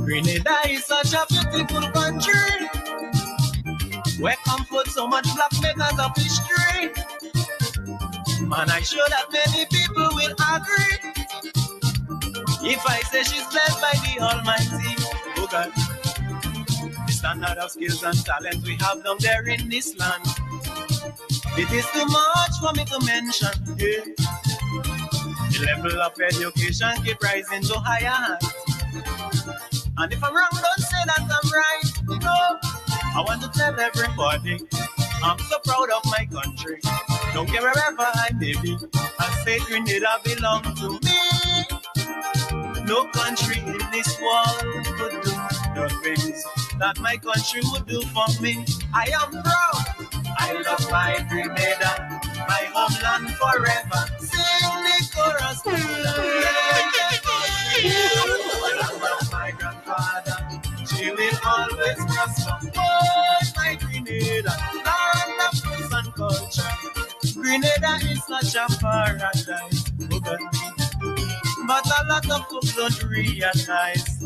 Grenada is such a beautiful country, where comfort so much black makers of history. Man, I'm sure that many people will agree if I say she's blessed by the Almighty. Oh God, the standard of skills and talent we have down there in this land, it is too much for me to mention. Yeah. The level of education keep rising to higher heights. And if I'm wrong, don't say that I'm right. No, I want to tell everybody I'm so proud of my country. Don't care wherever I may be, I say Grenada belong to me. No country in this world could do the things that my country would do for me. I am proud. I love my Grenada, my homeland forever. Sing the chorus. My grandfather, she will always prosper. Oh, my Grenada, land of peace and culture. Grenada is such a paradise, but a lot of folks don't realize.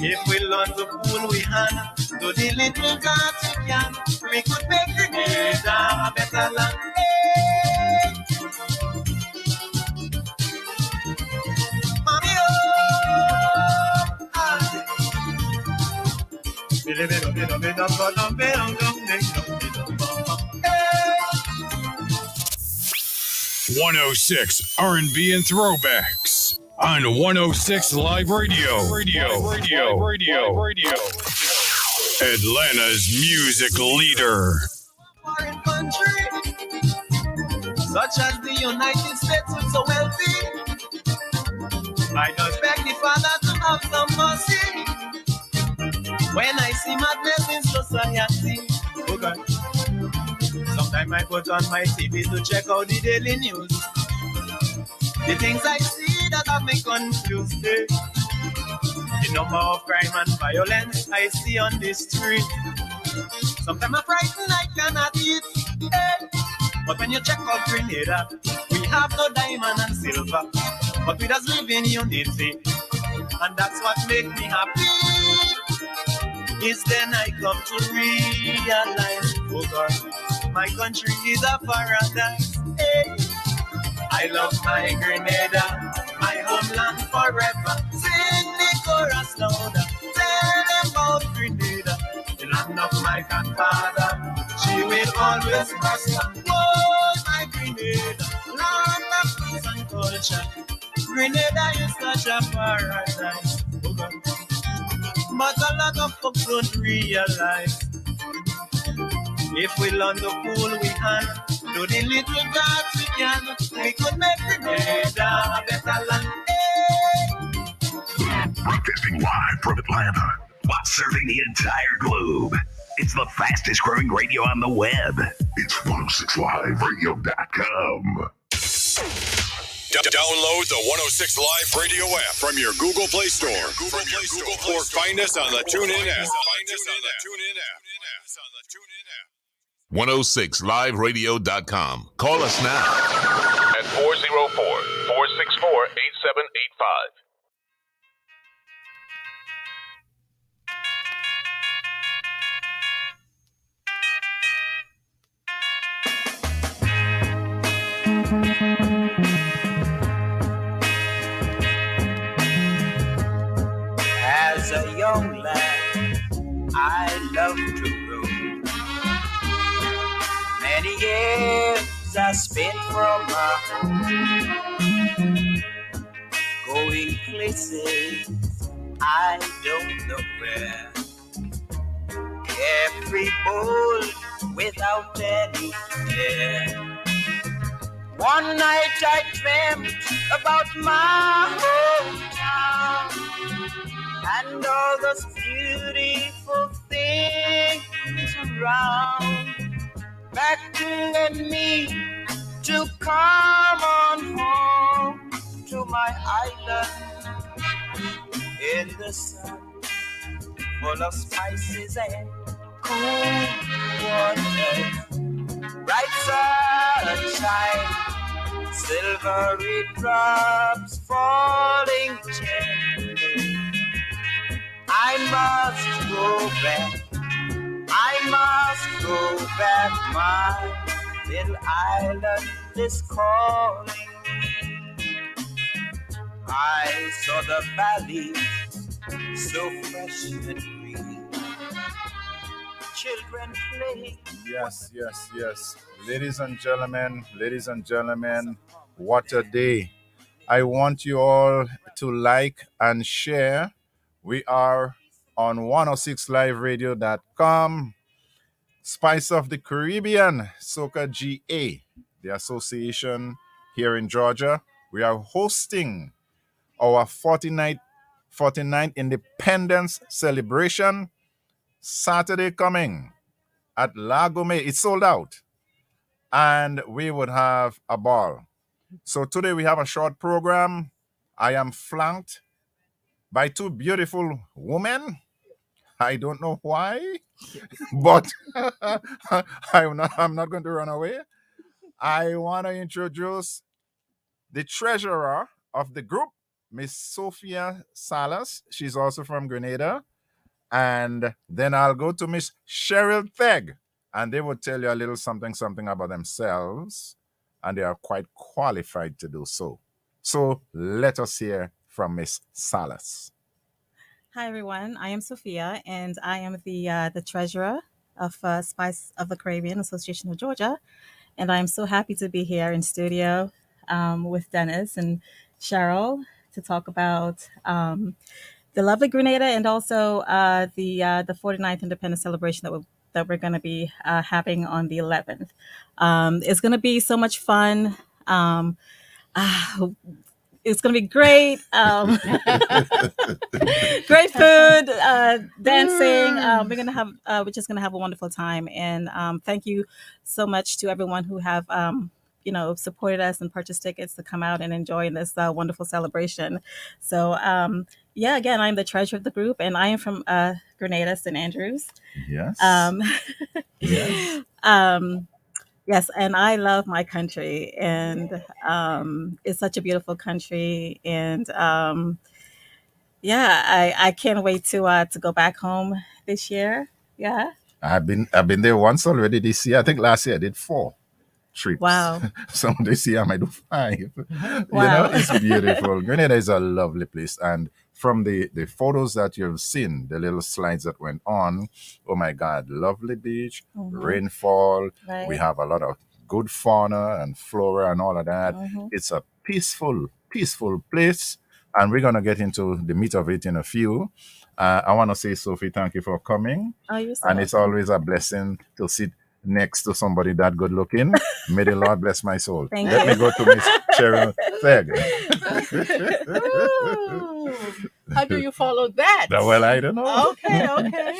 If we learn to pull we hand, do the little that we can, we could make Grenada a better land. Hey. Mommy, oh, 106 R&B and throwbacks on 106 Live Radio. Atlanta's music leader. Foreign country, such as the United States, was so wealthy. I just beg the Father to have some mercy when I see madness in society. Okay. Sometimes I put on my TV to check out the daily news. The things I see that have me confused. Eh? The number of crime and violence I see on the street. Sometimes I'm frightened I cannot eat. Eh? But when you check out Grenada, we have no diamond and silver, but we just live in unity. And that's what makes me happy. Is then I come to realize, oh God, my country is a paradise. Hey. I love my Grenada, my homeland forever. Sing the chorus louder, tell them about Grenada, the land of my grandfather. She will always prosper. Oh, my Grenada, land of peace and culture. Grenada is such a paradise. Oh God. But a lot of folks don't realize. If we learn to pull we hand, do the little that we can, we could make Grenada a better land. Hey. Broadcasting live from Atlanta, while serving the entire globe. It's the fastest growing radio on the web. It's 106liveradio.com. Download the 106 Live Radio app from your Google Play Store. Or find us on the TuneIn app. 106liveradio.com. Call us now at 404-464-8785. As a young lad, I love to roam. Many years I spent from my home, going places I don't know where. Every bold without any care. One night I dreamt about my hometown and all those beautiful things around, beckoning me to come on home to my island in the sun, full of spices and cool water, bright sunshine silvery drops falling gently. I must go back, I must go back. My little island is calling me. I saw the valley so fresh and green, children playing. Yes. Ladies and gentlemen, what a day. I want you all to like and share. We are on 106liveradio.com. Spice of the Caribbean, SOCAga, the association here in Georgia. We are hosting our 49th Independence celebration Saturday coming at Lagome. It's sold out. And we would have a ball. So today we have a short program. I am flanked by two beautiful women. I don't know why, but I'm not going to run away. I want to introduce the treasurer of the group, Miss Sophia Salas. She's also from Grenada. And then I'll go to Miss Sherryl-Thegg, and they will tell you a little something about themselves, and they are quite qualified to do so. So let us hear from Miss Salas. Hi, everyone. I am Sophia, and I am the treasurer of Spice of the Caribbean Association of Georgia. And I'm so happy to be here in studio with Denis and Sherryl to talk about the lovely Grenada and also the 49th Independence celebration that we're going to be having on the 11th. It's going to be so much fun. It's going to be great. Great food, dancing. We're just going to have a wonderful time. And thank you so much to everyone who have, supported us and purchased tickets to come out and enjoy this wonderful celebration. So, again, I'm the treasurer of the group, and I am from Grenada, St. Andrews. Yes. Yes. Yes, and I love my country, and it's such a beautiful country, and I can't wait to go back home this year. Yeah. I've been there once already this year. I think last year I did 4 trips. Wow. So this year I might do 5. Wow. It's beautiful. Grenada is a lovely place, and from the photos that you've seen, the little slides that went on, oh my God, lovely beach, rainfall. Right. We have a lot of good fauna and flora and all of that. It's a peaceful place, and we're going to get into the meat of it in a few. I want to say, Sophie, thank you for coming. Oh, you're so and it's welcome. always a blessing to sit next to somebody that good looking. May the Lord bless my soul. Let me go to Miss Sherryl-Thegg. How do you follow that? Well, I don't know. Okay.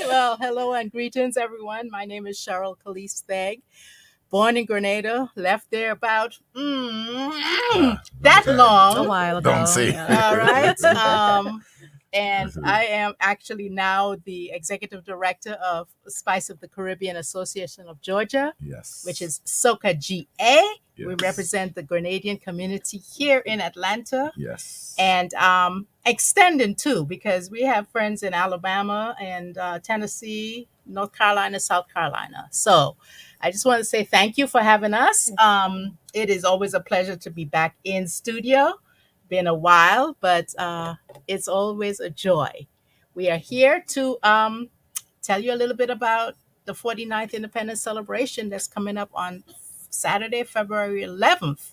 Well, hello and greetings, everyone. My name is Sherryl Calliste-Thegg. Born in Grenada, left there about that long. A while ago. Don't say. All right. And I am actually now the executive director of Spice of the Caribbean Association of Georgia, Yes. which is SOCAga. We represent the Grenadian community here in Atlanta. Yes. And extending too, because we have friends in Alabama and Tennessee, North Carolina, South Carolina. So I just want to say thank you for having us. It is always a pleasure to be back in studio. Been a while, but it's always a joy. We are here to tell you a little bit about the 49th Independence celebration that's coming up on Saturday, February 11th.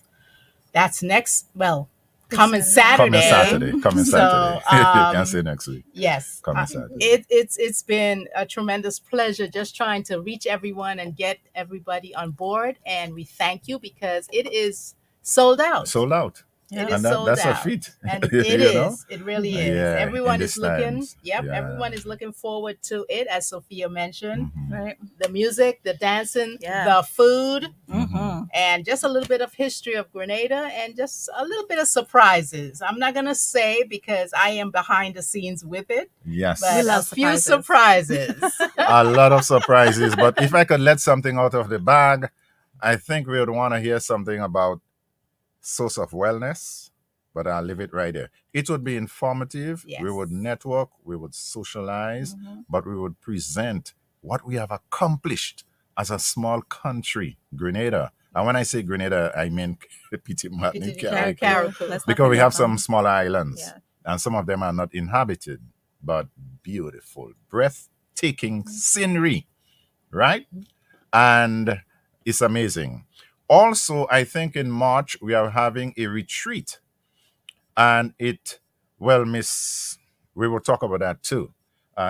That's coming Saturday. Coming Saturday. You can say next week. Yes. Coming Saturday. It's been a tremendous pleasure just trying to reach everyone and get everybody on board. And we thank you because it is sold out. Sold out. It And is sold that's out. a feat. And it You is. know? It really is. Yeah, Everyone in is these looking. times. Yep. Yeah. Everyone is looking forward to it, as Sophia mentioned. Right. The music, the dancing, Yeah. the food, Mm-hmm. and just a little bit of history of Grenada and just a little bit of surprises. I'm not going to say because I am behind the scenes with it, Yes. but We love a few surprises. surprises. A lot of surprises. But if I could let something out of the bag, I think we would want to hear something about source of wellness, but I'll leave it right there. It would be informative. Yes. We would network, we would socialize, Mhm. but we would present what we have accomplished as a small country, Grenada. And when I say Grenada, I mean Petite, Martinique, Petite, Carriacou, Carriacou. Let's not because we forget have some them. small islands, Yeah. and some of them are not inhabited, but beautiful, breathtaking scenery, right? And it's amazing. Also, I think in March we are having a retreat, and we will talk about that too,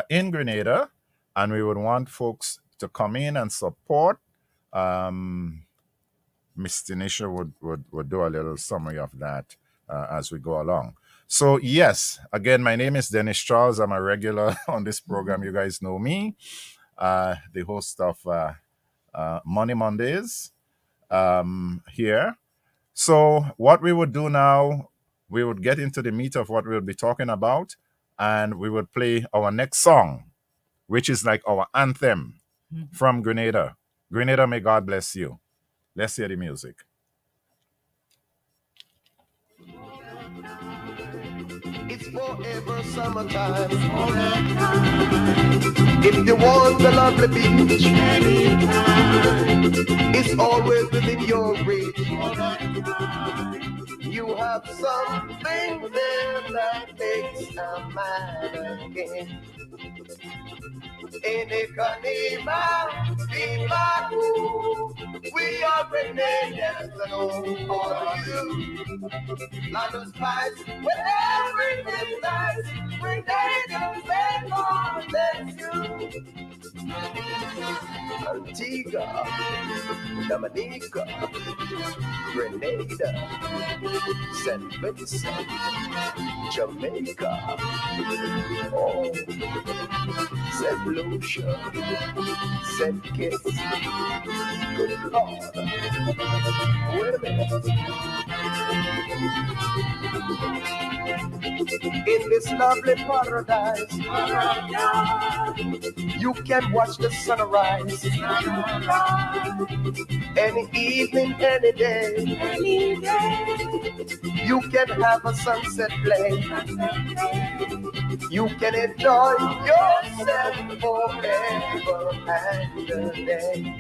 in Grenada, and we would want folks to come in and support. Um, Miss Tanisha would do a little summary of that as we go along. So, yes, again, my name is Dennis Charles. I'm a regular on this program. You guys know me, the host of Money Mondays here. So, what we would do now, we would get into the meat of what we'll be talking about, and we would play our next song, which is like our anthem from Grenada. Grenada, may God bless you. Let's hear the music. It's forever summertime. If you want the lovely beach, it's always within your reach. You have something there that makes a man again. In a Kanima, we are Grenadians and all of you. Land of spice, with everything nice, Grenadians and all bless you. Antigua, Dominica, Grenada, St. Vincent, Jamaica, oh, St. Lucia, St. Kitts, good Lord, wait a minute. In this lovely paradise, you can watch the sunrise any evening, any day. You can have a sunset play. You can enjoy yourself forever and a day.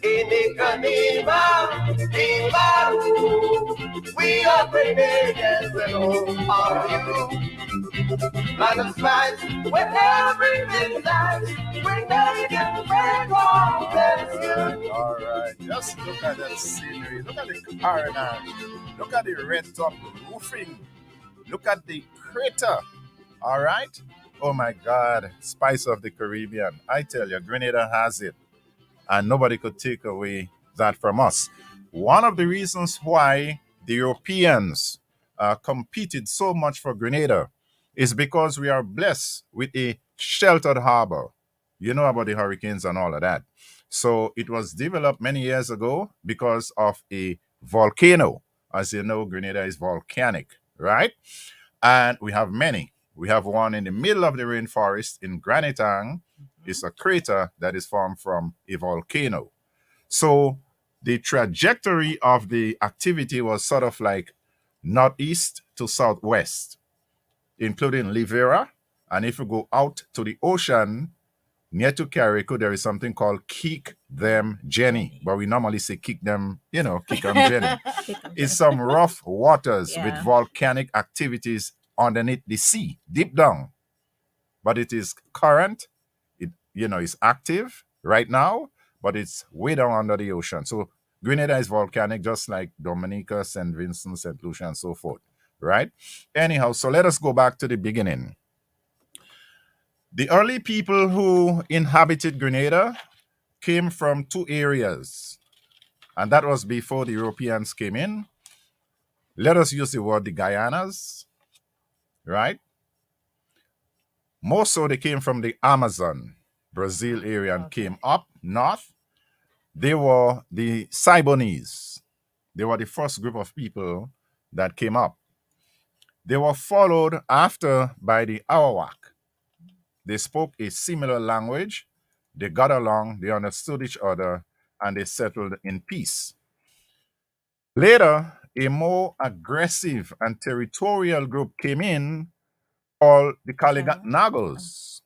In Ikanima, we are Grenadians and home are you. Land of spice, where everything's nice, Grenadians and all bless you. All right, just look at that scenery. Look at the carnage. Look at the red top roofing. Look at the crater. All right. Oh my God, spice of the Caribbean. I tell you, Grenada has it, and nobody could take away that from us. One of the reasons why the Europeans competed so much for Grenada is because we are blessed with a sheltered harbor. You know about the hurricanes and all of that. So it was developed many years ago because of a volcano. As you know, Grenada is volcanic, right? And we have many. We have one in the middle of the rainforest in Granitang. It's a crater that is formed from a volcano. So the trajectory of the activity was sort of like northeast to southwest, including Livera. And if you go out to the ocean, near to Carriacou, there is something called Kick Them Jenny. But we normally say kick them, kick them Jenny. It's some rough waters with volcanic activities underneath the sea, deep down. But it is current. It is active right now, but it's way down under the ocean. So Grenada is volcanic, just like Dominica, St. Vincent, St. Lucia, and so forth, right? Anyhow, so let us go back to the beginning. The early people who inhabited Grenada came from two areas, and that was before the Europeans came in. Let us use the word the Guyanas, right? More so, they came from the Amazon, Brazil area and came up north. They were the Sibonese. They were the first group of people that came up. They were followed after by the Arawak. They spoke a similar language. They got along, they understood each other, and they settled in peace. Later, a more aggressive and territorial group came in called the Calliste-Thegg,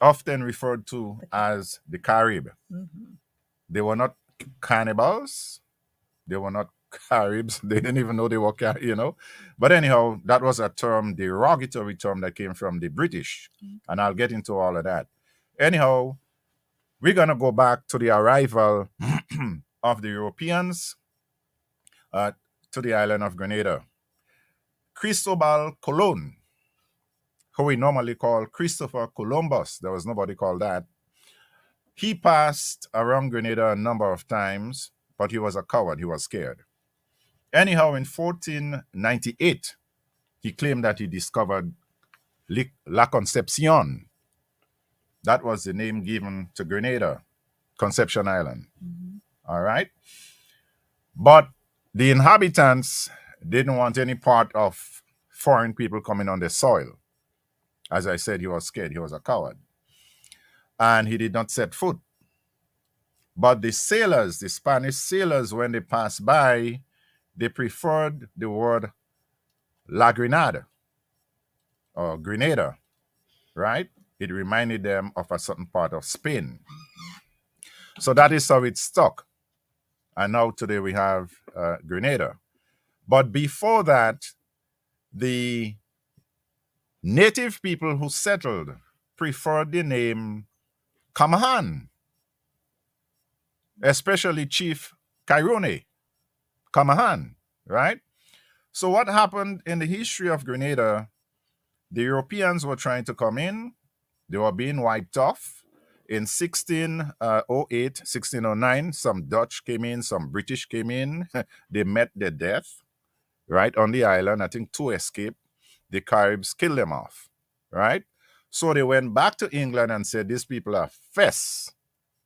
often referred to as the Carib. Mm-hmm. They were not cannibals. They were not Caribs. They didn't even know they were, But anyhow, that was a term, derogatory term that came from the British. And I'll get into all of that. Anyhow, we're going to go back to the arrival of the Europeans to the island of Grenada. Cristobal Colon, who we normally call Christopher Columbus, there was nobody called that. He passed around Grenada a number of times, but he was a coward. He was scared. Anyhow, in 1498, he claimed that he discovered La Concepcion. That was the name given to Grenada, Conception Island. Mm-hmm. All right? But the inhabitants didn't want any part of foreign people coming on their soil. As I said, he was scared. He was a coward. And he did not set foot. But the sailors, the Spanish sailors, when they passed by, they preferred the word La Grenada or Grenada, right? It reminded them of a certain part of Spain. So that is how it stuck. And now today we have Grenada. But before that, the native people who settled preferred the name Camahan, especially Chief Cairone, Camahan, right? So what happened in the history of Grenada, the Europeans were trying to come in. They were being wiped off. In 1608, 1609, some Dutch came in, some British came in. They met their death, right, on the island. I think 2 escaped. The Caribs killed them off, right? So they went back to England and said, these people are fess.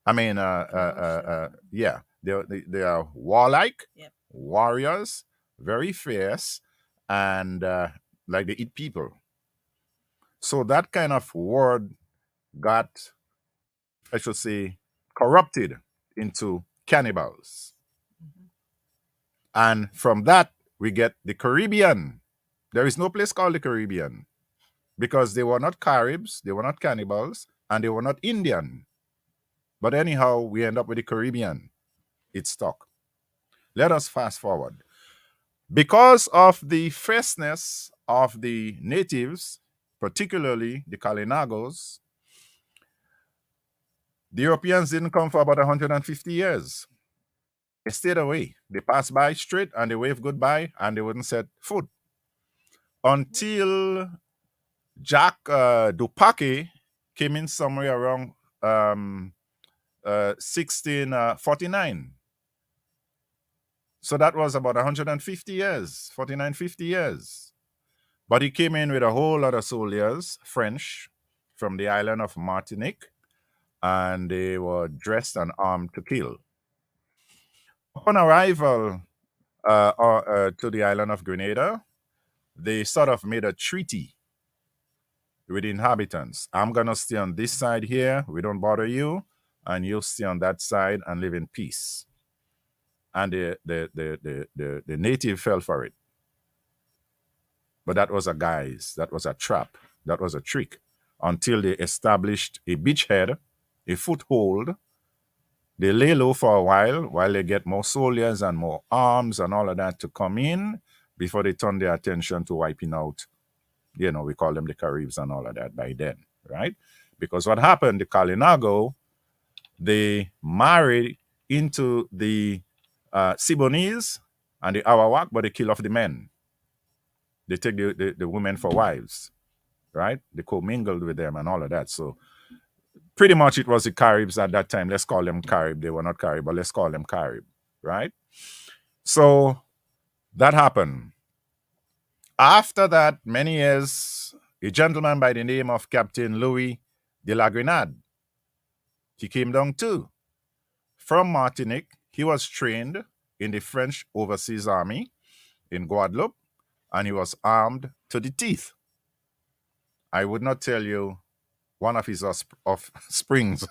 I mean, yeah, they are warlike, warriors, very fierce, and like they eat people. So that kind of word got, I should say, corrupted into cannibals. Mm-hmm. And from that, we get the Caribbean. There is no place called the Caribbean because they were not Caribs, they were not cannibals, and they were not Indian. But anyhow, we end up with the Caribbean. It stuck. Let us fast forward. Because of the fierceness of the natives, particularly the Calliste-Thegg, the Europeans didn't come for about 150 years. They stayed away. They passed by straight and they waved goodbye and they wouldn't set foot. Until Jacques Dupaquet came in somewhere around 1649. So that was about 150 years, 49, 50 years. But he came in with a whole lot of soldiers, French, from the island of Martinique, and they were dressed and armed to kill. Upon arrival to the island of Grenada, they sort of made a treaty with the inhabitants. I'm going to stay on this side here. We don't bother you. And you'll stay on that side and live in peace. And the native fell for it. But that was a guise. That was a trap. That was a trick. Until they established a beachhead, a foothold. They lay low for a while they get more soldiers and more arms and all of that to come in before they turn their attention to wiping out, we call them the Caribs and all of that by then, right? Because what happened, the Calliste-Thegg, they married into the Siboneyes and the Arawak, but they kill off the men. They take the women for wives, right? They commingled with them and all of that. So pretty much it was the Caribs at that time. Let's call them Carib. They were not Carib, but let's call them Carib, right? So that happened. After that, many years, a gentleman by the name of Captain Louis de la Grenade, he came down too. From Martinique, he was trained in the French Overseas Army in Guadeloupe, and he was armed to the teeth. I would not tell you one of his springs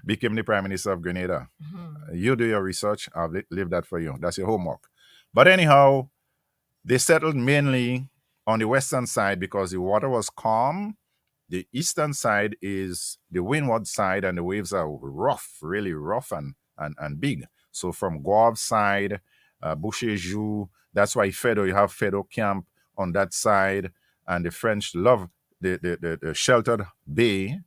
became the Prime Minister of Grenada. Mm-hmm. You do your research, I'll leave that for you. That's your homework. But anyhow, they settled mainly on the western side because the water was calm. The eastern side is the windward side, and the waves are rough, really rough and big. So from Guave side, Boucher-Jou, that's why Fedo, you have Fedo Camp on that side, and the French love the sheltered bay,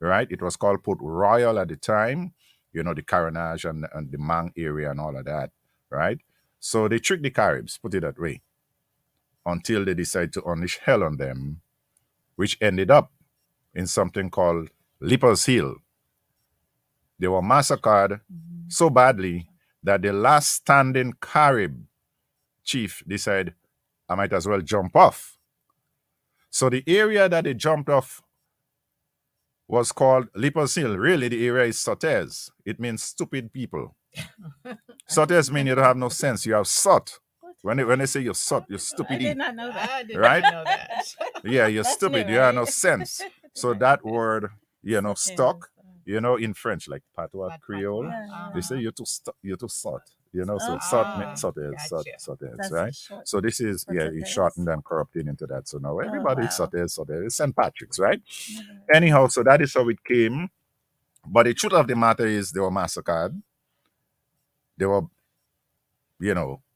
right? It was called Port Royal at the time, the Carenage and the Mang area and all of that, right? So they tricked the Caribs, put it that way, until they decided to unleash hell on them, which ended up in something called Lippers Hill. They were massacred so badly that the last standing Carib chief decided, I might as well jump off. So the area that they jumped off was called Lippers Hill. Really, the area is Sotes. It means stupid people. Sotes means you don't have no sense. You have sot. When they say you're sot, you're stupid. I did not know that. I did Right? not know that. Yeah, you're That's stupid. new, You have right? no sense. So that word, Sotes. stuck, in French, like Patois But Creole, patois, they say you're too sot. So Oh, sot means gotcha. sotes, That's right? short So this is, for it's Sotes. shortened and corrupted into that. So now everybody's wow. sotes. It's St. Patrick's, right? Anyhow, so that is how it came. But the truth of the matter is they were massacred. They were,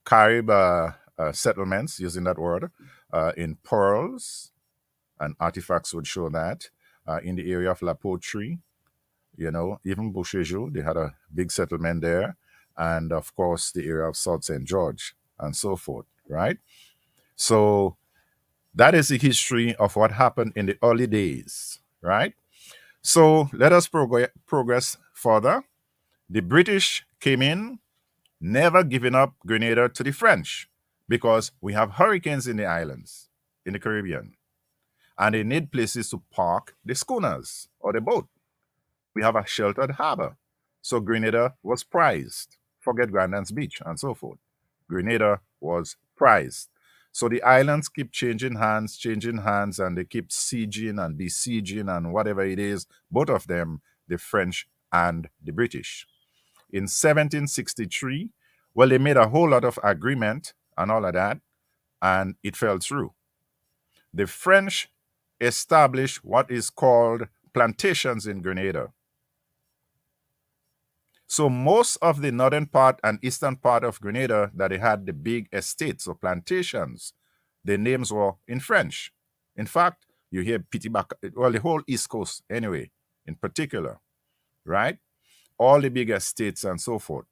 Carib settlements, using that word, in pearls, and artifacts would show that, in the area of La Poterie, even Boucher-Jou, they had a big settlement there. And of course, the area of South St. George and so forth, right? So that is the history of what happened in the early days, right? So let us progress further. The British came in, never giving up Grenada to the French, because we have hurricanes in the islands, in the Caribbean, and they need places to park the schooners or the boat. We have a sheltered harbor. So Grenada was prized. Forget Grandance Beach and so forth. Grenada was prized. So the islands keep changing hands, and they keep sieging and besieging and whatever it is, both of them, the French and the British. In 1763, well, they made a whole lot of agreement and all of that, and it fell through. The French established what is called plantations in Grenada. So most of the northern part and eastern part of Grenada that they had the big estates or plantations, the names were in French. In fact, you hear Petite, the whole East Coast anyway, in particular, right? All the big estates and so forth,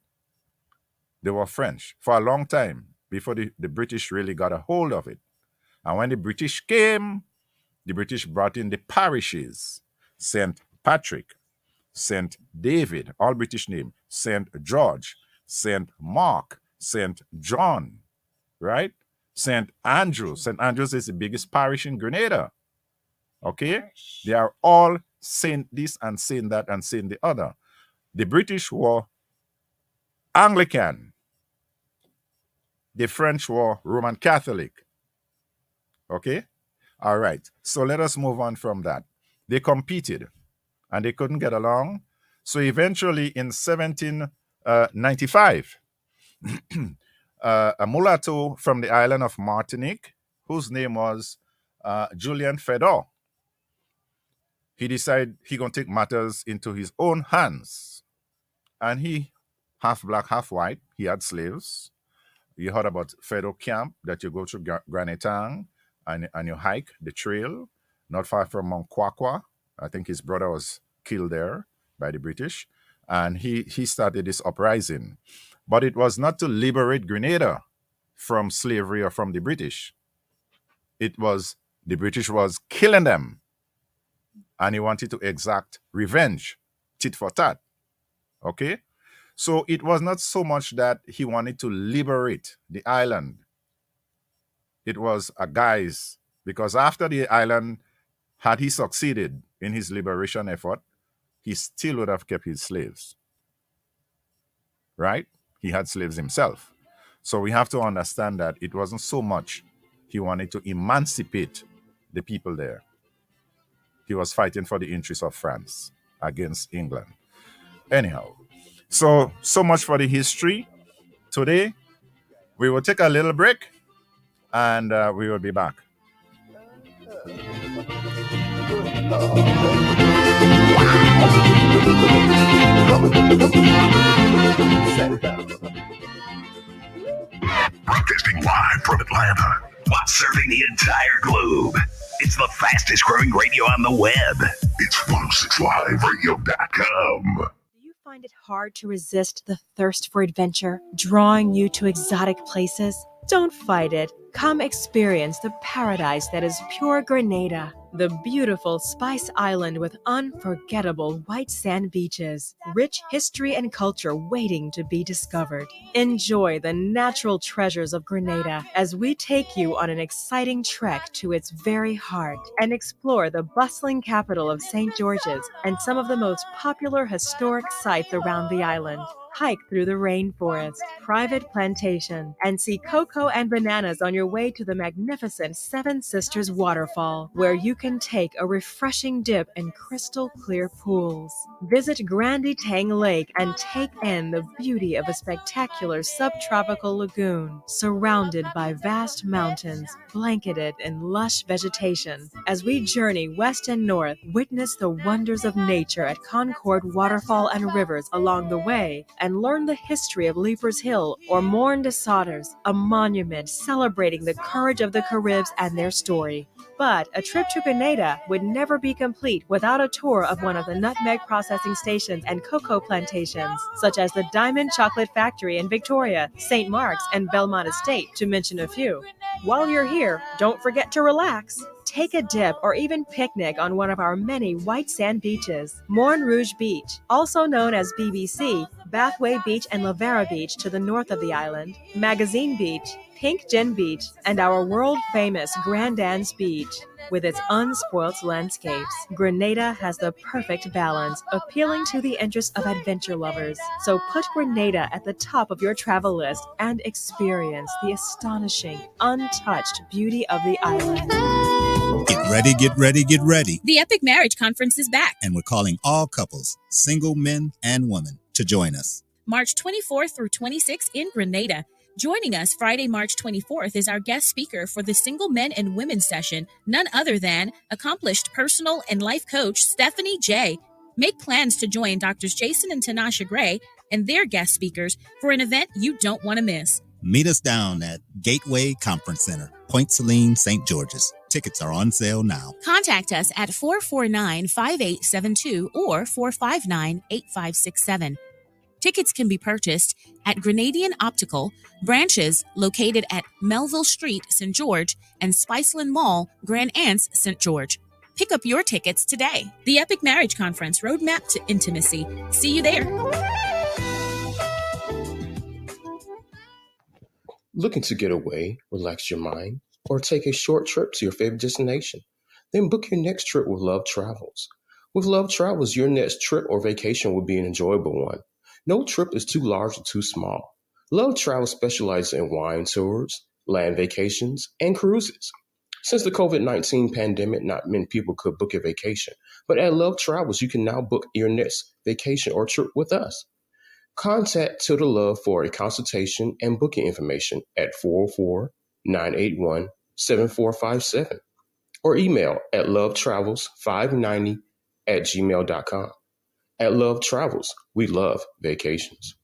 they were French for a long time before the British really got a hold of it. And when the British came, the British brought in the parishes, St. Patrick, St. David, all British name, St. George, St. Mark, St. John, right? St. Andrews. St. Andrews is the biggest parish in Grenada. Okay? They are all saying this and saying that and saying the other. The British were Anglican. The French were Roman Catholic. Okay? All right. So let us move on from that. They competed and they couldn't get along. So eventually in 1795, a mulatto from the island of Martinique, whose name was Julien Fedor, he decided he going to take matters into his own hands. And he, half black, half white, he had slaves. You heard about Fedor Camp, that you go to Grenada and you hike the trail, not far from Mount Kwakwa. I think his brother was killed there by the British. And he started this uprising. But it was not to liberate Grenada from slavery or from the British. It was, the British was killing them. And he wanted to exact revenge, tit for tat. Okay? So it was not so much that he wanted to liberate the island. It was a guise, because after the island, had he succeeded in his liberation effort, he still would have kept his slaves. Right? He had slaves himself. So we have to understand that it wasn't so much he wanted to emancipate the people there. He was fighting for the interests of France against England. Anyhow, so much for the history. Today, We will take a little break and we will be back. Broadcasting live from Atlanta. While serving the entire globe. It's the fastest growing radio on the web. It's 106liveradio.com. Do you find it hard to resist the thirst for adventure, drawing you to exotic places? Don't fight it. Come experience the paradise that is pure Grenada, the beautiful Spice Island with unforgettable white sand beaches, rich history and culture waiting to be discovered. Enjoy the natural treasures of Grenada as we take you on an exciting trek to its very heart and explore the bustling capital of St. George's and some of the most popular historic sites around the island. Hike through the rainforest, private plantation, and see cocoa and bananas on your way to the magnificent Seven Sisters Waterfall, where you can take a refreshing dip in crystal clear pools. Visit Calliste-Thegg Lake and take in the beauty of a spectacular subtropical lagoon, surrounded by vast mountains, blanketed in lush vegetation. As we journey west and north, witness the wonders of nature at Concord Waterfall and rivers along the way, and learn the history of Leapers Hill or Morne de Sotters, a monument celebrating the courage of the Caribs and their story. But a trip to Grenada would never be complete without a tour of one of the nutmeg processing stations and cocoa plantations, such as the Diamond Chocolate Factory in Victoria, St. Mark's, and Belmont Estate, to mention a few. While you're here, don't forget to relax. Take a dip or even picnic on one of our many white sand beaches. Morne Rouge Beach, also known as BBC, Bathway Beach and Lavera Beach to the north of the island, Magazine Beach, Pink Gin Beach, and our world-famous Grand Anse Beach. With its unspoilt landscapes, Grenada has the perfect balance, appealing to the interests of adventure lovers. So put Grenada at the top of your travel list and experience the astonishing, untouched beauty of the island. Get ready, get ready, get ready. The Epic Marriage Conference is back. And we're calling all couples, single men and women, to join us. March 24th through 26th in Grenada. Joining us Friday, March 24th is our guest speaker for the Single Men and Women session, none other than accomplished personal and life coach Stephanie J. Make plans to join Drs. Jason and Tanasha Gray and their guest speakers for an event you don't want to miss. Meet us down at Gateway Conference Center, Point Celine, St. George's. Tickets are on sale now. Contact us at 449-5872 or 459-8567. Tickets can be purchased at Grenadian Optical, branches located at Melville Street, St. George, and Spiceland Mall, Grand Anse, St. George. Pick up your tickets today. The Epic Marriage Conference, Roadmap to Intimacy. See you there. Looking to get away, relax your mind, or take a short trip to your favorite destination? Then book your next trip with Love Travels. With Love Travels, your next trip or vacation will be an enjoyable one. No trip is too large or too small. Love Travels specializes in wine tours, land vacations, and cruises. Since the COVID-19 pandemic, not many people could book a vacation, but at Love Travels, you can now book your next vacation or trip with us. Contact Tilda Love for a consultation and booking information at 404-981-7457 or email at lovetravels590@gmail.com. At Love Travels, we love vacations.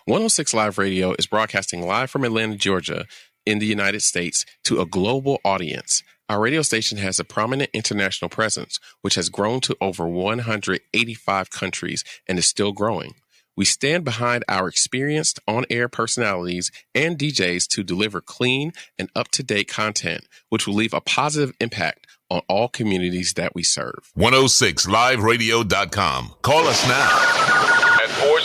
106 Live Radio is broadcasting live from Atlanta, Georgia, in the United States to a global audience. Our radio station has a prominent international presence, which has grown to over 185 countries and is still growing. We stand behind our experienced on-air personalities and DJs to deliver clean and up-to-date content, which will leave a positive impact on all communities that we serve. 106liveradio.com. Call us now at 404-464-8785.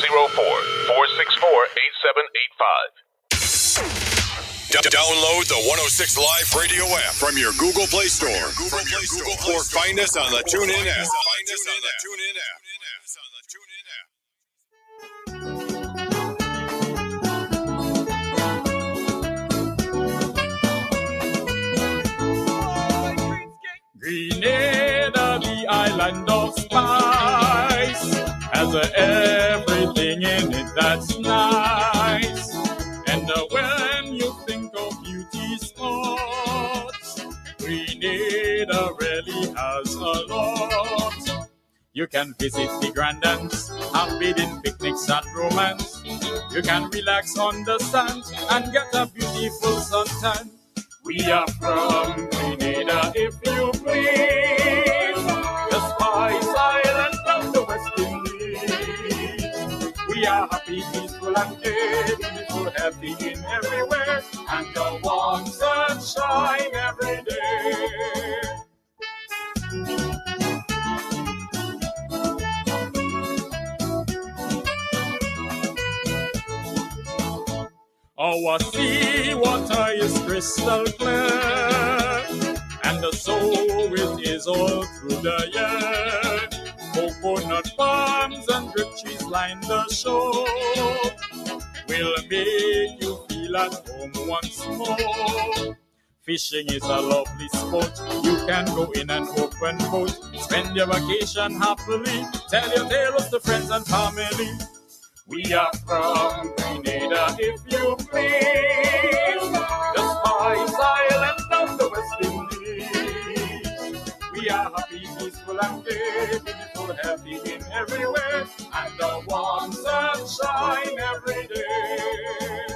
Download the 106 Live Radio app from your Google Play Store. Or find us on the TuneIn app. Grenada, the island of spice, has everything in it that's nice. And the weather You can visit the Grandans, have bidding picnics and romance. You can relax on the sands and get a beautiful suntan. We are from Grenada, if you please, the Spice Island of the West Indies. We are happy, peaceful and gay, beautiful, happy in everywhere, and the warm sunshine every day. Our sea water is crystal clear, and so it is all through the year. Coconut palms and grape trees line the shore, will make you feel at home once more. Fishing is a lovely sport. You can go in an open boat, spend your vacation happily, tell your tales to friends and family. We are from Grenada, if you please, the Spice Island of the West Indies. We are happy, peaceful and gay, beautiful, happy in everywhere, and the warm sunshine every day.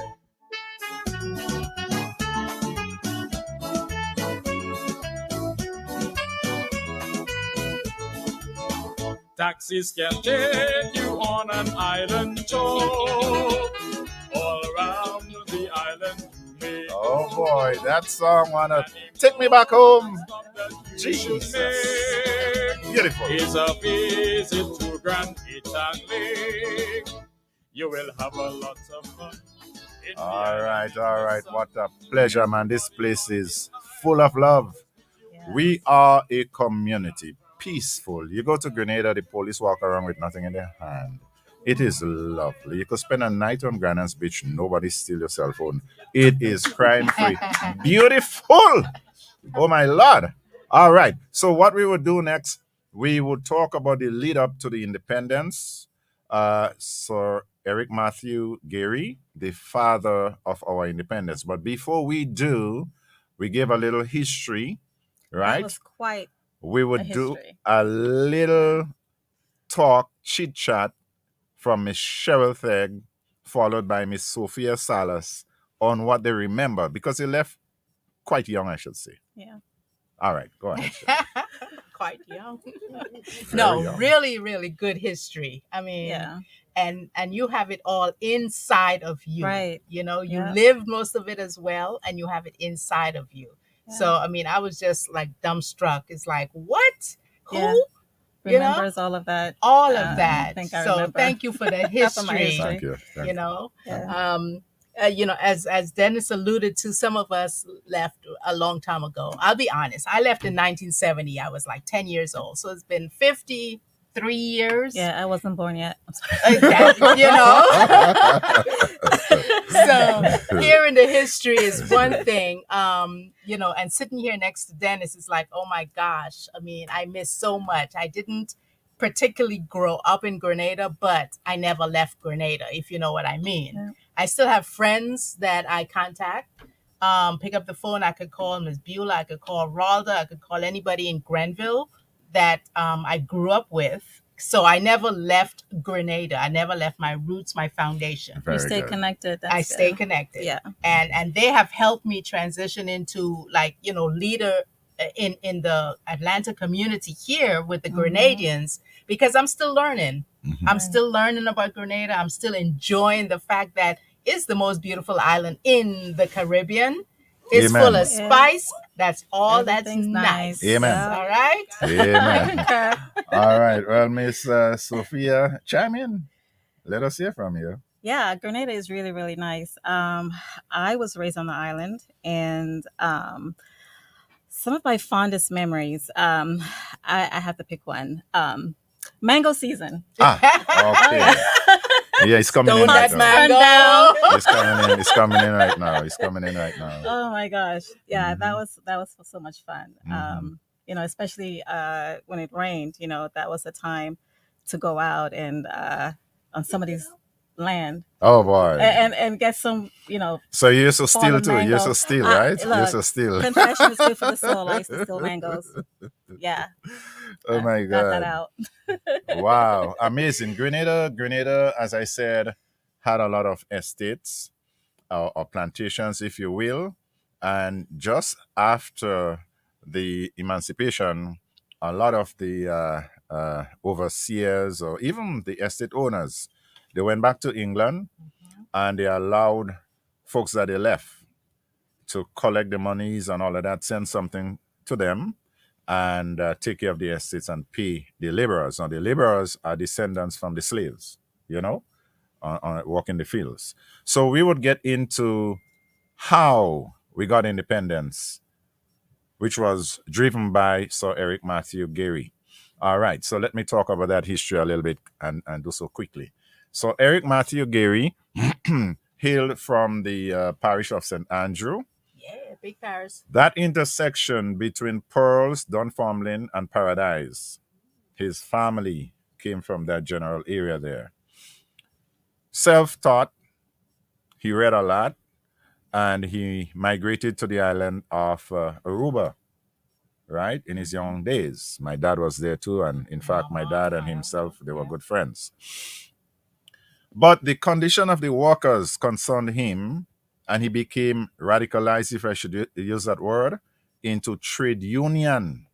Taxis can take you on an island tour. All around the island you may. Oh boy, that song wanna take me back home. Jesus. Beautiful. Is a visit to Grand Etan Lake. You will have a lot of fun. All right. What a pleasure, man. This place is full of love. Yes. We are a community. Peaceful. You go to Grenada, the police walk around with nothing in their hand. It is lovely. You could spend a night on Granance Beach, nobody steal your cell phone. It is crime free. Beautiful. Oh my Lord. All right. So what we would do next, we would talk about the lead up to the independence. Sir Eric Matthew Gary, the father of our independence. But before we do, we give a little history, right? That was quite We would a do history. a little talk, chit chat from Miss Sherryl, followed by Miss Sophia Salas on what they remember, because they left quite young, I should say. Yeah. All right, go ahead. Sherryl. Quite young. Very young. Really, really good history. I mean, Yeah. and you have it all inside of you. Right. You know, you Yeah. lived most of it as well, and you have it inside of you. Yeah. So, I mean, I was just like dumbstruck. It's like, what? Who? Yeah. You know? Remembers all of that. All of that. I think I so remember. thank you for the For my history. history. Thank you. You know, Yeah. you know, as Dennis alluded to, some of us left a long time ago. I'll be honest. I left in 1970. I was like 10 years old. So it's been 53 years. Yeah, I wasn't born yet. I'm sorry. Exactly, you know. So hearing the history is one thing, you know, and sitting here next to Dennis is like, oh my gosh. I mean, I miss so much. I didn't particularly grow up in Grenada, but I never left Grenada, if you know what I mean. Yeah. I still have friends that I contact. Pick up the phone. I could call Ms. Beulah. I could call Ralda. I could call anybody in Grenville that I grew up with. So I never left Grenada. I never left my roots, my foundation. Very You stay good. connected. I That's stay good. connected. Yeah. And they have helped me transition into, like, you know, leader in the Atlanta community here with the Grenadians, because I'm still learning. I'm still learning about Grenada. I'm still enjoying the fact that it's the most beautiful island in the Caribbean. It's Amen. full of Yeah. spice. That's all. Everything's that's nice. Amen. Yeah. All right. Amen. Okay. All right. Well, Miss Sophia, chime in. Let us hear from you. Yeah, Grenada is really, really nice. I was raised on the island, and some of my fondest memories, I have to pick one. Mango season. Okay. Yeah, it's coming in Stone right that now. mango. It's coming in. It's coming in right now. It's coming in right now. Oh my gosh. Yeah, Mhm. that was so much fun. Mhm. You know, especially when it rained, you know, that was the time to go out and on some of these land. Oh boy. And get some, So you used to steal fallen too. You used to mangoes. steal, right? You used Look, to steal. confession is good for the soul. I used to steal mangoes. Yeah. Oh my Got that God. out. Wow. Amazing. Grenada, as I said, had a lot of estates or plantations, if you will. And just after the emancipation, a lot of the overseers or even the estate owners, they went back to England and they allowed folks that they left to collect the monies and all of that, send something to them and take care of the estates and pay the laborers. Now, the laborers are descendants from the slaves, working the fields. So we would get into how we got independence, which was driven by Sir Eric Matthew Gerry. All right, so let me talk about that history a little bit and do so quickly. So Eric Matthew Gerry hailed from the parish of St. Andrew. Yeah, big parish. That intersection between Pearls, Dunfermline, and Paradise, his family came from that general area there. Self-taught, he read a lot, and he migrated to the island of Aruba, right, in his young days. My dad was there too, and in fact, my dad and himself, they were good friends. But the condition of the workers concerned him, and he became radicalized, if I should use that word, into trade union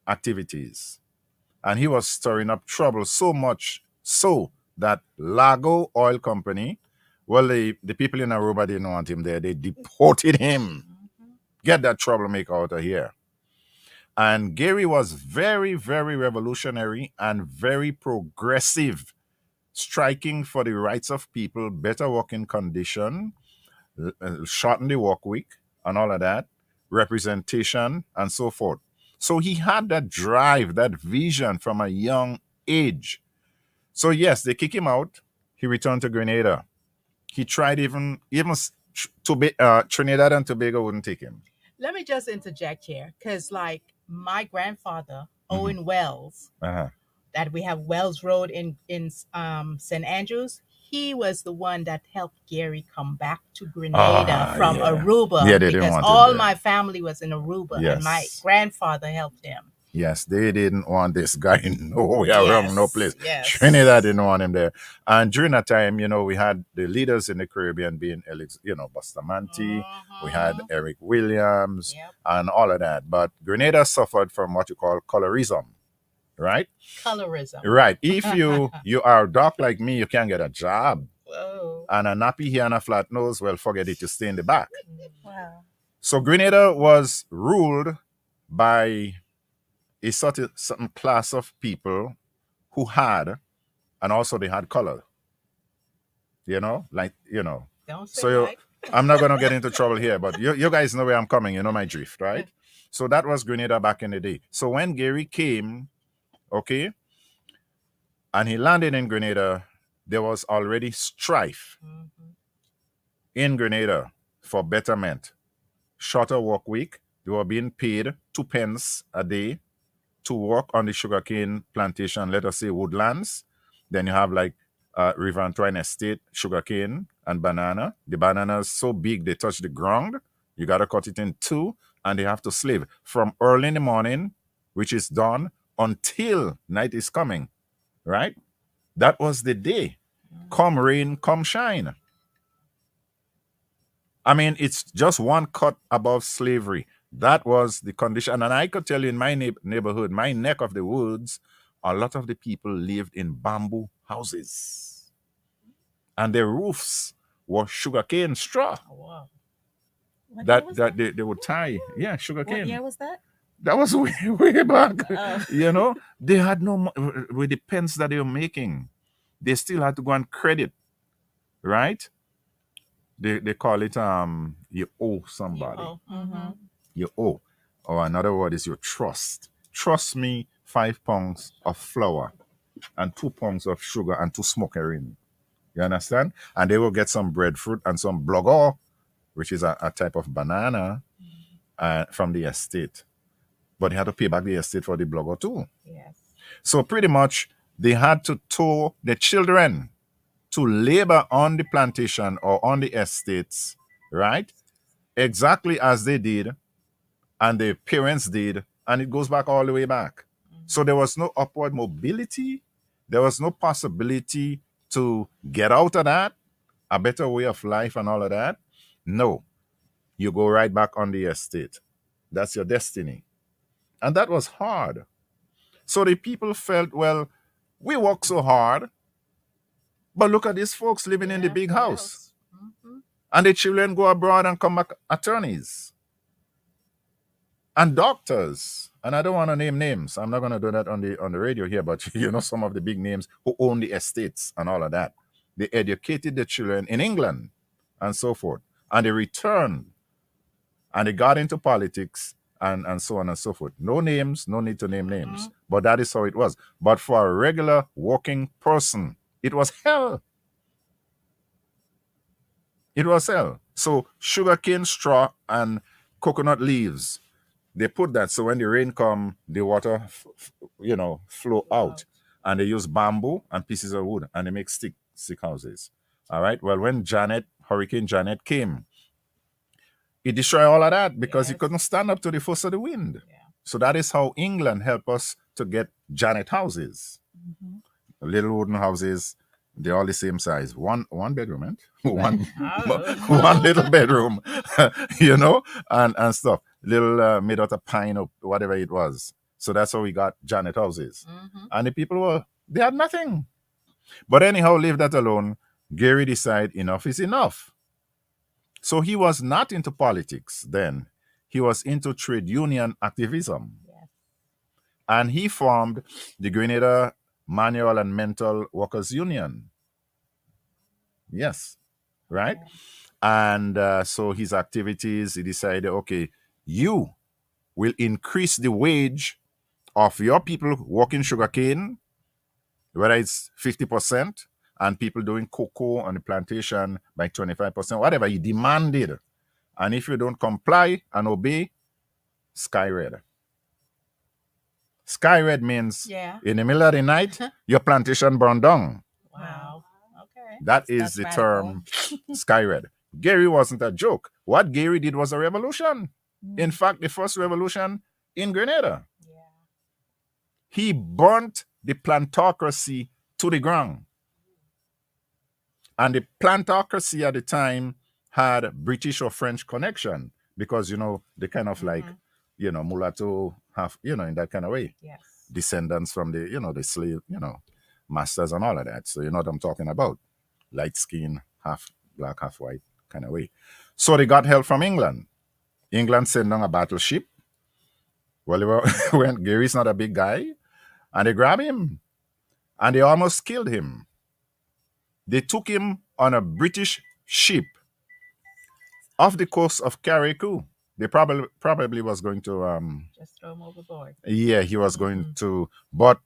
activities. And he was stirring up trouble so much so that Lago Oil Company, well, the people in Aruba didn't want him there. They deported him. Get that troublemaker out of here. And Gerry was very, very revolutionary and very progressive, striking for the rights of people, better working condition, shorten the work week and all of that, representation and so forth. So he had that drive, that vision from a young age. So yes, they kick him out. He returned to Grenada. He tried even Trinidad and Tobago wouldn't take him. Let me just interject here, because like my grandfather, Owen Wells, that we have Wells Road in St. Andrews, he was the one that helped Gerry come back to Grenada from Aruba. Yeah, they didn't because want all him there. my family was in Aruba, Yes. and my grandfather helped him. Yes, they didn't want this guy nowhere around, no place. Yes. Trinidad didn't want him there. And during that time, we had the leaders in the Caribbean being, Bustamante, we had Eric Williams, and all of that. But Grenada suffered from what you call colorism, right? Colorism. Right. If you are dark like me, you can't get a job. Whoa. And a nappy here and a flat nose, well, forget it, you stay in the back. Wow. So Grenada was ruled by a certain class of people who had, and also they had color. Don't say So like. I'm not going to get into trouble here, but you guys know where I'm coming. You know my drift, right? So that was Grenada back in the day. So when Gerry came, and he landed in Grenada, there was already strife in Grenada for betterment. Shorter work week. They were being paid 2 pence a day to work on the sugarcane plantation, let us say Woodlands. Then you have like River and Twine Estate, sugarcane and banana. The bananas so big they touch the ground. You got to cut it in two, and they have to slave from early in the morning, which is dawn, until night is coming, right? That was the day. Come rain, come shine. I mean, it's just one cut above slavery. That was the condition. And I could tell you in my neighborhood, my neck of the woods, a lot of the people lived in bamboo houses. And their roofs were sugarcane straw. Oh, wow. That they would tie. Yeah, sugarcane. What year was that? That was way back. They had no, with the pence that they were making, they still had to go and credit, right? They call it, you owe somebody. You owe. Or another word is your trust. Trust me, 5 pounds of flour and 2 pounds of sugar and 2 smokerin. You understand? And they will get some breadfruit and some blogger, which is a type of banana from the estate. But they had to pay back the estate for the blogger too. Yes. So pretty much they had to tow the children to labor on the plantation or on the estates, right? Exactly as they did and their parents did, and it goes back all the way back. So there was no upward mobility. There was no possibility to get out of that, a better way of life and all of that. No, you go right back on the estate. That's your destiny. And that was hard. So the people felt, well, we work so hard, but look at these folks living in the big house. And the children go abroad and come back attorneys and doctors. And I don't want to name names. I'm not going to do that on the radio here, but you know some of the big names who own the estates and all of that. They educated the children in England and so forth. And they returned and they got into politics and so on and so forth. No names, no need to name names. But that is how it was. But for a regular working person, it was hell. It was hell. So sugarcane straw and coconut leaves, they put that so when the rain come, the water, flow out. And they use bamboo and pieces of wood and they make stick houses. All right. Well, when Hurricane Janet came, it destroyed all of that because it couldn't stand up to the force of the wind. Yeah. So that is how England helped us to get Janet houses. Little wooden houses. They're all the same size. One bedroom, one little bedroom, and stuff. Little made out of pine or whatever it was. So that's how we got Janet houses. And the people they had nothing. But anyhow, leave that alone. Gary decided enough is enough. So he was not into politics then. He was into trade union activism. Yes. And he formed the Grenada Manual and Mental Workers Union. Yes, right? And so his activities, he decided, okay, you will increase the wage of your people working sugarcane, whether it's 50%, and people doing cocoa on the plantation by 25%, whatever he demanded. And if you don't comply and obey, sky red. Sky red means in the middle of the night, your plantation burned down. Wow. Okay. That's the term sky red. Gary wasn't a joke. What Gary did was a revolution. In fact, the first revolution in Grenada. Yeah. He burnt the plantocracy to the ground. And the plantocracy at the time had British or French connection because, they kind of like, mulatto, half, in that kind of way. Yes. Descendants from the, the slave, masters and all of that. So you know what I'm talking about. Light skin, half black, half white kind of way. So they got help from England. England sent down a battleship. Well, when Gary's not a big guy, and they grabbed him. And they almost killed him. They took him on a British ship off the coast of Carriacou. They probably was going to just throw him overboard. Yeah, he was going to, but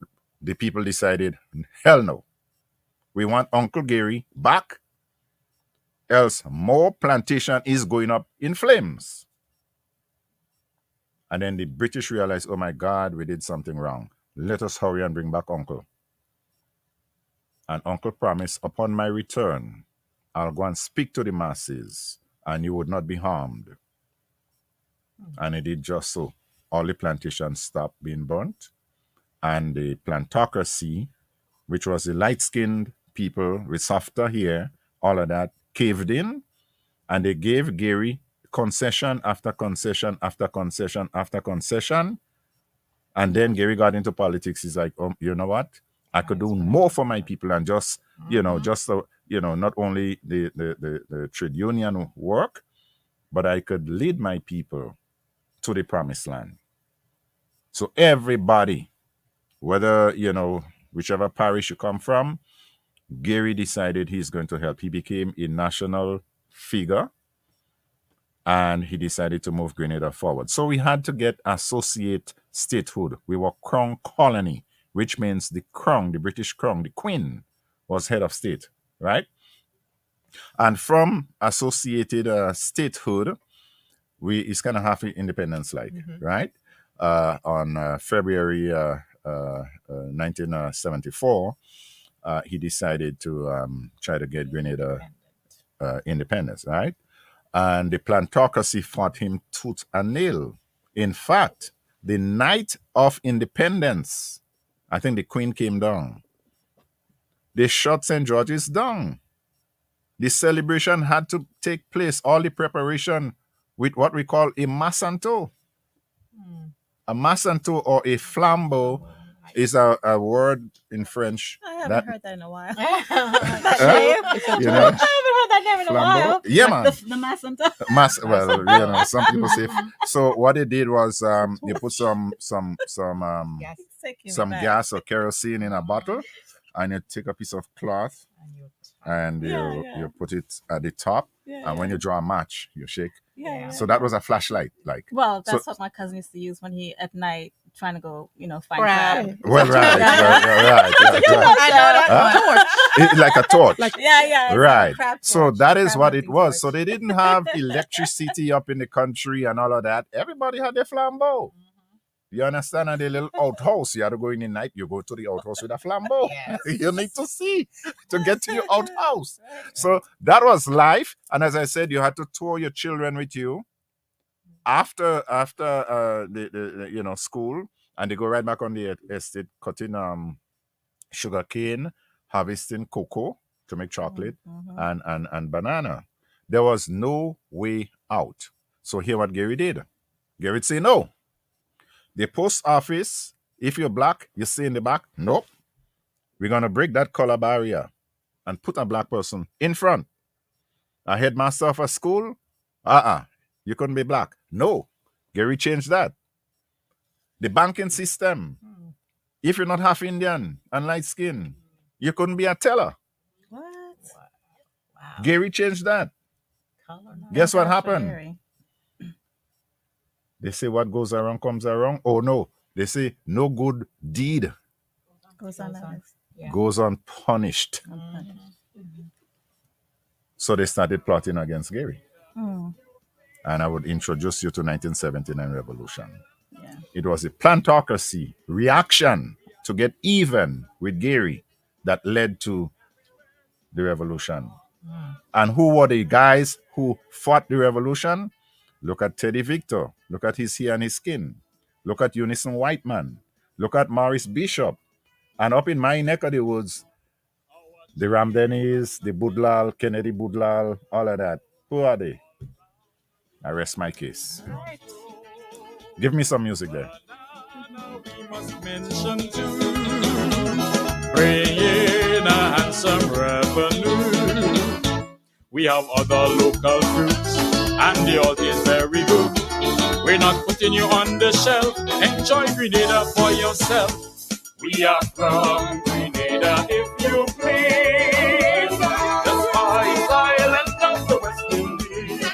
the people decided, hell no. We want Uncle Gary back, else more plantation is going up in flames. And then the British realized, oh my God, we did something wrong. Let us hurry and bring back Uncle. And Uncle promised, upon my return, I'll go and speak to the masses, and you would not be harmed. And he did just so. All the plantations stopped being burnt, and the plantocracy, which was the light-skinned people with softer hair, all of that, caved in, and they gave Gary concession after concession after concession after concession. And then Gary got into politics. He's like, oh, you know what? I could do more for my people and just, not only the trade union work, but I could lead my people to the promised land. So everybody, whether, whichever parish you come from, Gary decided he's going to help. He became a national figure and he decided to move Grenada forward. So we had to get associate statehood. We were crown colony, which means the crown, the British crown, the Queen was head of state, right? And from associated statehood, it's kind of half independence like, right? On February 1974, he decided to try to get Grenada independence, right? And the plantocracy fought him tooth and nail. In fact, the night of independence, I think the Queen came down. They shot St. George's down. The celebration had to take place, all the preparation with what we call a massanto. A massanto or a flambeau is a word in French. I haven't heard that in a while. You know? I haven't heard that name in a while. Yeah, Like man. The Massanto. Well, some people say. So what they did was they put some gas or kerosene in a bottle, and you take a piece of cloth and you put it at the top, and when you draw a match, you shake. So that was a flashlight, like. Well, that's what my cousin used to use when he at night trying to go, find crab. crab. Well, right. Like a torch. Right. So that is what it was. So they didn't have electricity up in the country and all of that. Everybody had their flambeau. You understand? And the little outhouse, you had to go in the night, you go to the outhouse with a flambeau. Yes. You need to see to get to your outhouse. So that was life. And as I said, you had to tour your children with you after the school, and they go right back on the estate cutting sugar cane, harvesting cocoa to make chocolate, and banana. There was no way out. So here what Gary did. Gary said no. The post office, if you're black, you stay in the back. Nope. We're going to break that color barrier and put a black person in front. A headmaster of a school, you couldn't be black. No. Gary changed that. The banking system, if you're not half Indian and light skin, you couldn't be a teller. What? Wow. Gary changed that. Guess what happened? They say what goes around comes around. Oh, no. They say no good deed goes unpunished. So they started plotting against Gary. And I would introduce you to 1979 revolution. Yeah. It was a plantocracy reaction to get even with Gary that led to the revolution. And who were the guys who fought the revolution? Look at Teddy Victor. Look at his hair and his skin. Look at Unison Whiteman. Look at Morris Bishop. And up in my neck of the woods, the Ramdenis, the Budlal, Kennedy Budlal, all of that. Who are they? I rest my case. Right. Give me some music there. We must mention too, bring in a handsome revenue. We have other local fruits, and the alt is very good. We're not putting you on the shelf. Enjoy Grenada for yourself. We are from Grenada, if you please. The Spice Island of the West Indies.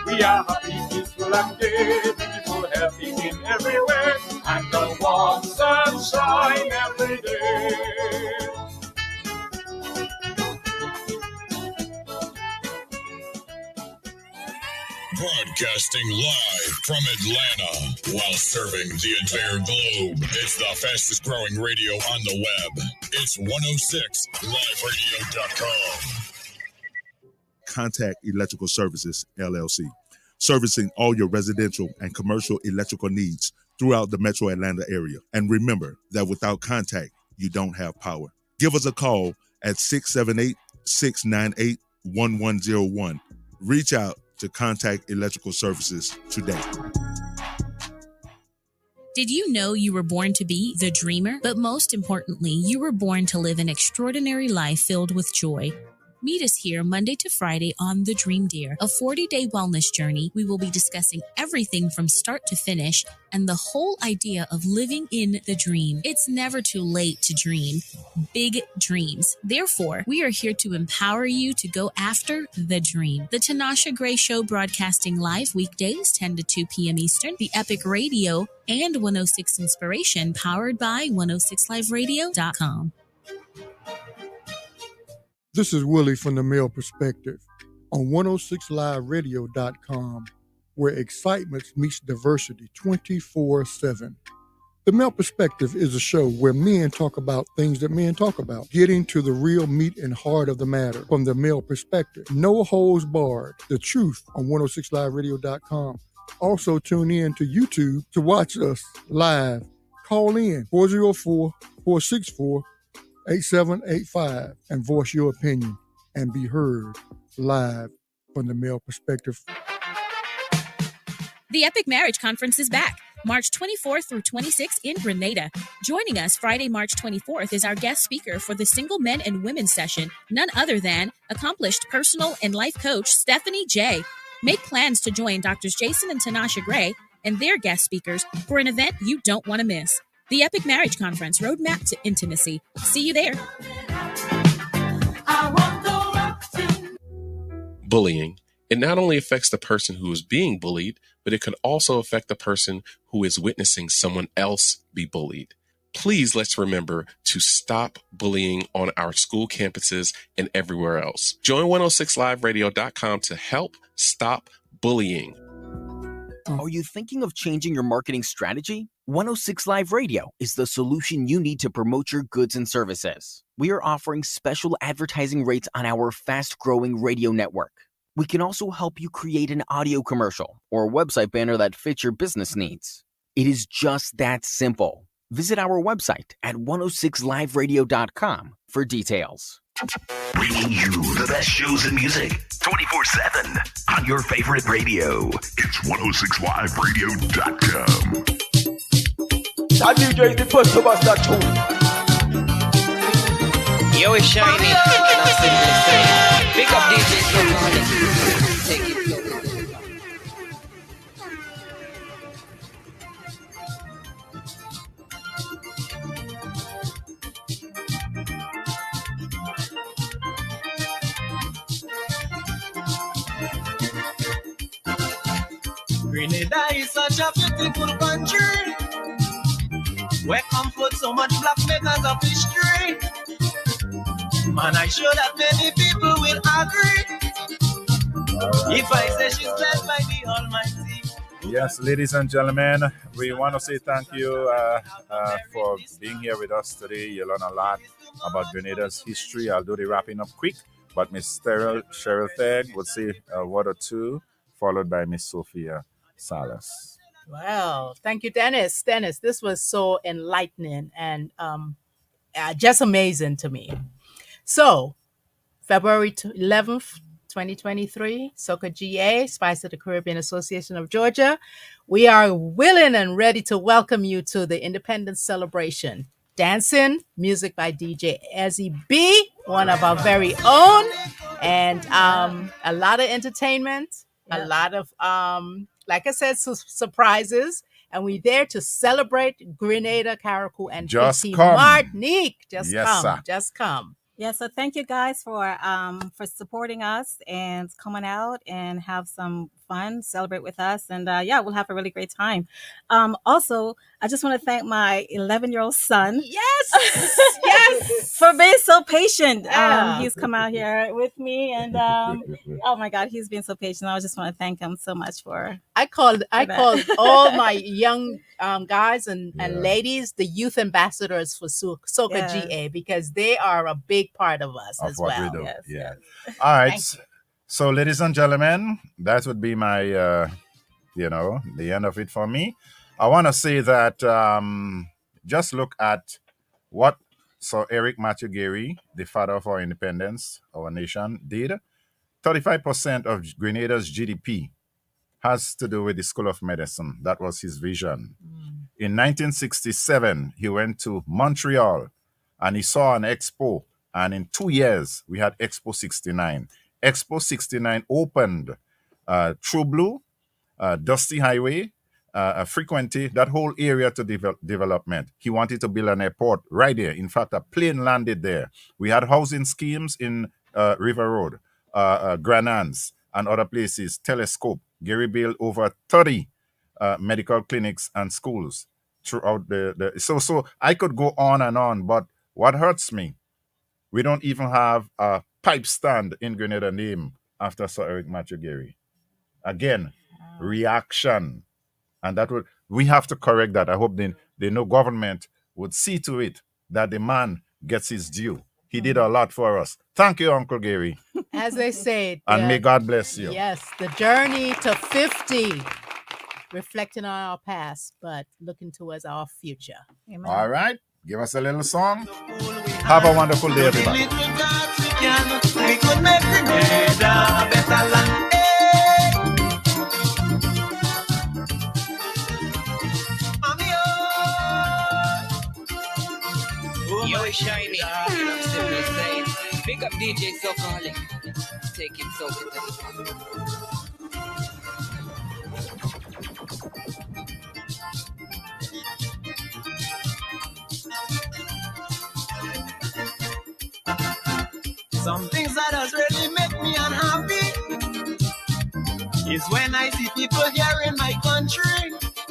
We are happy, peaceful, and gay, beautiful, healthy in everywhere, and the warm sunshine every day. Broadcasting live from Atlanta while serving the entire globe. It's the fastest growing radio on the web. It's 106liveradio.com. Contact Electrical Services, LLC, servicing all your residential and commercial electrical needs throughout the metro Atlanta area. And remember that without Contact, you don't have power. Give us a call at 678-698-1101. Reach out to Contact Electrical Services today. Did you know you were born to be the dreamer? But most importantly, you were born to live an extraordinary life filled with joy. Meet us here Monday to Friday on The Dream Deer, a 40-day wellness journey. We will be discussing everything from start to finish and the whole idea of living in the dream. It's never too late to dream big dreams. Therefore, we are here to empower you to go after the dream. The Tanasha Gray Show, broadcasting live weekdays 10 to 2 p.m. Eastern, the Epic Radio, and 106 Inspiration, powered by 106liveradio.com. This is Willie from the Male Perspective on 106liveradio.com, where excitement meets diversity 24/7. The Male Perspective is a show where men talk about things that men talk about, getting to the real meat and heart of the matter from the male perspective. No holds barred. The truth on 106liveradio.com. Also tune in to YouTube to watch us live. Call in 404-464-8785 and voice your opinion and be heard live from the male perspective. The Epic Marriage Conference is back, March 24th through 26th in Grenada. Joining us Friday, March 24th is our guest speaker for the Single Men and Women session, none other than accomplished personal and life coach Stephanie J. Make plans to join Drs. Jason and Tanasha Gray and their guest speakers for an event you don't want to miss. The Epic Marriage Conference, Roadmap to Intimacy. See you there. Bullying. It not only affects the person who is being bullied, but it can also affect the person who is witnessing someone else be bullied. Please let's remember to stop bullying on our school campuses and everywhere else. Join 106liveradio.com to help stop bullying. Are you thinking of changing your marketing strategy? 106 Live Radio is the solution you need to promote your goods and services. We are offering special advertising rates on our fast-growing radio network. We can also help you create an audio commercial or a website banner that fits your business needs. It is just that simple. Visit our website at 106liveradio.com for details. Bringing you the best shows and music 24/7 on your favorite radio. It's 106liveradio.com. That DJ is the first to bust that tune. Yo, it's Shiny. And I'm simply saying, big up DJ Sophia. Take it. Grenada is such a beautiful country, where come forth so much black makers of history. Man, I'm sure that many people will agree if I say she's blessed by the Almighty. Yes, ladies and gentlemen, we want to say thank you for being here with us today. You learn a lot about Grenada's history. I'll do the wrapping up quick, but Miss Calliste-Thegg would say a word or two, followed by Miss Sophia Salas. Well, thank you, Dennis. Dennis, this was so enlightening and just amazing to me. So, February 11th, 2023, SOCAga, Spice of the Caribbean Association of Georgia. We are willing and ready to welcome you to the Independence Celebration. Dancing, music by DJ Ezzy B, one of our very own, and a lot of entertainment, a lot of, like I said, surprises. And we're there to celebrate Grenada, Carriacou, and Petite, Martinique. Just come. Yeah, so thank you guys for supporting us and coming out and have some fun, celebrate with us, and we'll have a really great time. Also, I just want to thank my 11-year-old son. Yes, for being so patient. He's come out here with me, and oh my God, he's been so patient. I just want to thank him so much for. I called all my young guys and ladies the youth ambassadors for SOCAga because they are a big part of us as well. We do. Yes. All right. So, ladies and gentlemen, that would be my, the end of it for me. I want to say that just look at what Sir Eric Matthew Gary, the father of our independence, our nation, did. 35% of Grenada's GDP has to do with the School of Medicine. That was his vision. In 1967, he went to Montreal and he saw an expo. And in 2 years, we had Expo 69. Expo 69 opened True Blue, Dusty Highway, Frequenty, that whole area to development. He wanted to build an airport right there. In fact, a plane landed there. We had housing schemes in River Road, Grenada, and other places. Telescope. Gary built over 30 medical clinics and schools throughout So I could go on, but what hurts me, we don't even have a pipe stand in Grenada name after Sir Eric Matthew Gary. Again, reaction. And we have to correct that. I hope the they know government would see to it that the man gets his due. He did a lot for us. Thank you, Uncle Gary. As they say. And may God bless you. Yes, the journey to 50, reflecting on our past, but looking towards our future. Amen. All right. Give us a little song. Have a wonderful day, everybody. We could make Grenada a better land. Yo, shiny. I'm simply saying, big up DJ SOCAga. Take it, soak it, and Some things that does really make me unhappy is when I see people here in my country